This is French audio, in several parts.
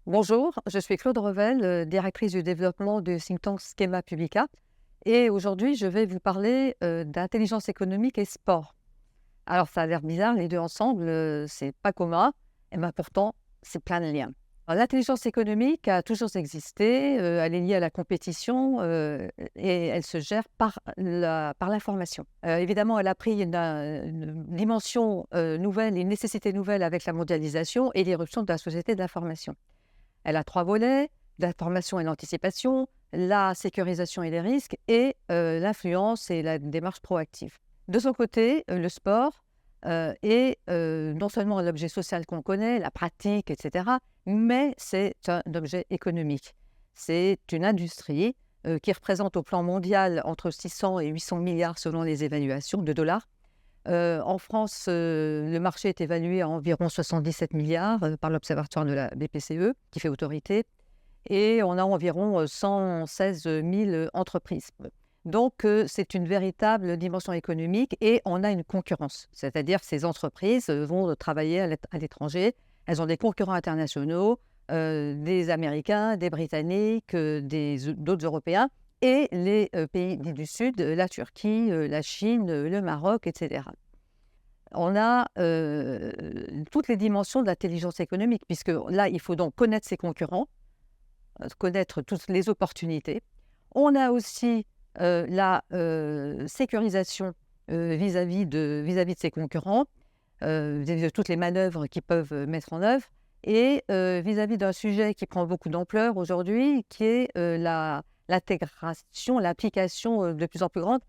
Bonjour, je suis Claude Revel, directrice du développement du think tank Schema Publica. Et aujourd'hui, je vais vous parler d'intelligence économique et sport. Alors, ça a l'air bizarre, les deux ensemble, c'est pas commun, et ben pourtant, c'est plein de liens. Alors, l'intelligence économique a toujours existé, elle est liée à la compétition et elle se gère par l'information. Évidemment, elle a pris une dimension nouvelle, une nécessité nouvelle avec la mondialisation et l'irruption de la société de l'information. Elle a 3 volets: l'information et l'anticipation, la sécurisation et les risques et l'influence et la démarche proactive. De son côté, le sport est non seulement un objet social qu'on connaît, la pratique et cetera, mais c'est un objet économique. C'est une industrie qui représente au plan mondial entre 600 et 800 milliards selon les évaluations de dollars. En France, le marché est évalué à environ 77 milliards par l'Observatoire de la BPCE, qui fait autorité, et on a environ 116 000 entreprises. Donc, c'est une véritable dimension économique et on a une concurrence. C'est-à-dire que ces entreprises vont travailler à l'étranger. Elles ont des concurrents internationaux, des Américains, des Britanniques, d'autres Européens et les pays dits du Sud, la Turquie, la Chine, le Maroc, etc. On a toutes les dimensions de l'intelligence économique, puisque là, il faut donc connaître ses concurrents, connaître toutes les opportunités. On a aussi la sécurisation vis-à-vis de ses concurrents, vis-à-vis de toutes les manœuvres qu'ils peuvent mettre en œuvre, et vis-à-vis d'un sujet qui prend beaucoup d'ampleur aujourd'hui, qui est l'intégration, l'application de plus en plus grande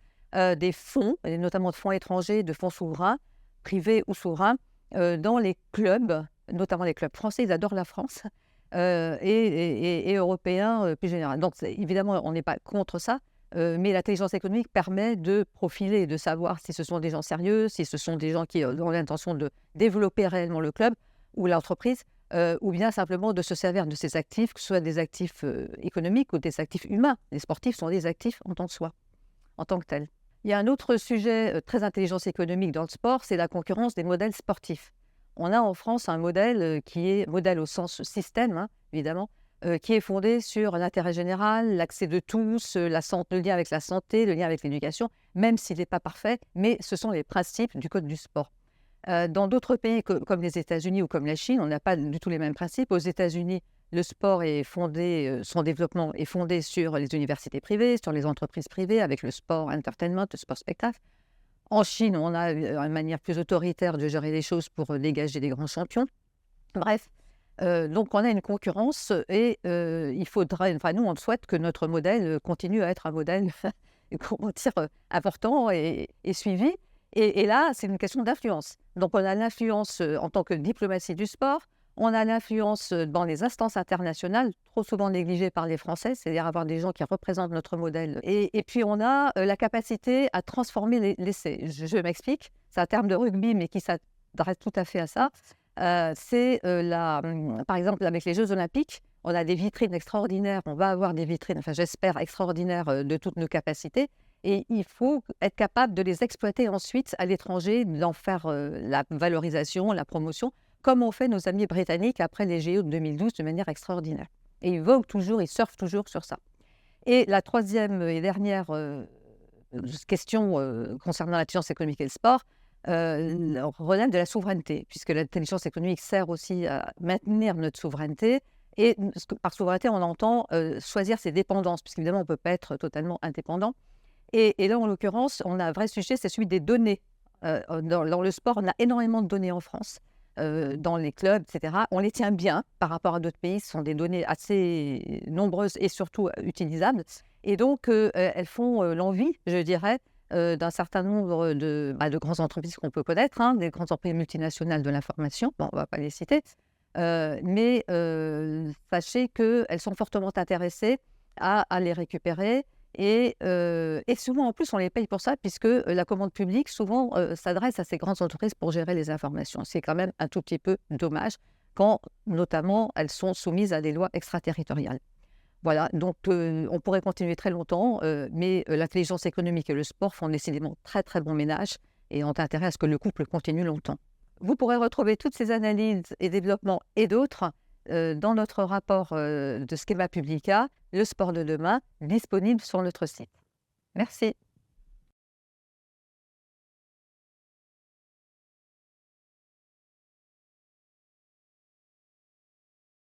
des fonds, et notamment de fonds étrangers, de fonds souverains, privés ou souverains, dans les clubs, notamment les clubs français. Ils adorent la France, et européens plus général. Donc évidemment, on n'est pas contre ça, mais l'intelligence économique permet de profiler, de savoir si ce sont des gens sérieux, si ce sont des gens qui ont l'intention de développer réellement le club ou l'entreprise, ou bien simplement de se servir de ces actifs, que ce soit des actifs économiques ou des actifs humains. Les sportifs sont des actifs en tant que soi, en tant que tels. Il y a un autre sujet très intelligence économique dans le sport, c'est la concurrence des modèles sportifs. On a en France un modèle qui est modèle au sens système, hein, évidemment, qui est fondé sur l'intérêt général, l'accès de tous, le lien avec la santé, le lien avec l'éducation, même s'il n'est pas parfait, mais ce sont les principes du code du sport. Dans d'autres pays comme les États-Unis ou comme la Chine, on n'a pas du tout les mêmes principes. Aux États-Unis, le sport est fondé, son développement est fondé sur les universités privées, sur les entreprises privées, avec le sport entertainment, le sport spectacle. En Chine, on a une manière plus autoritaire de gérer les choses pour dégager des grands champions. Bref, donc on a une concurrence et il faudrait, enfin nous, on souhaite que notre modèle continue à être un modèle comment dire, important et suivi. Et là, c'est une question d'influence. Donc on a l'influence en tant que diplomatie du sport, on a l'influence dans les instances internationales, trop souvent négligées par les Français, c'est-à-dire avoir des gens qui représentent notre modèle. Et puis on a la capacité à transformer l'essai. Je m'explique, c'est un terme de rugby, mais qui s'adresse tout à fait à ça. Par exemple, avec les Jeux olympiques, on a des vitrines extraordinaires, on va avoir des vitrines, enfin j'espère, extraordinaires de toutes nos capacités. Et il faut être capable de les exploiter ensuite à l'étranger, d'en faire la valorisation, la promotion, comme ont fait nos amis britanniques après les JO de 2012 de manière extraordinaire. Et ils voguent toujours, ils surfent toujours sur ça. Et la troisième et dernière question concernant l'intelligence économique et le sport relève de la souveraineté, puisque l'intelligence économique sert aussi à maintenir notre souveraineté. Et par souveraineté, on entend choisir ses dépendances, puisqu'évidemment, on ne peut pas être totalement indépendant. Et là, en l'occurrence, on a un vrai sujet, c'est celui des données. Dans le sport, on a énormément de données en France, dans les clubs, etc. On les tient bien par rapport à d'autres pays. Ce sont des données assez nombreuses et surtout utilisables. Et donc, elles font l'envie, je dirais, d'un certain nombre de grandes entreprises qu'on peut connaître, hein, des grandes entreprises multinationales de l'information. Bon, on ne va pas les citer. Mais sachez qu'elles sont fortement intéressées à les récupérer. Et souvent, en plus, on les paye pour ça, puisque la commande publique, souvent, s'adresse à ces grandes entreprises pour gérer les informations. C'est quand même un tout petit peu dommage quand, notamment, elles sont soumises à des lois extraterritoriales. Voilà, donc on pourrait continuer très longtemps, mais l'intelligence économique et le sport font décidément très, très bon ménage et ont intérêt à ce que le couple continue longtemps. Vous pourrez retrouver toutes ces analyses et développements et d'autres dans notre rapport de Schema Publica, le sport de demain, disponible sur notre site. Merci.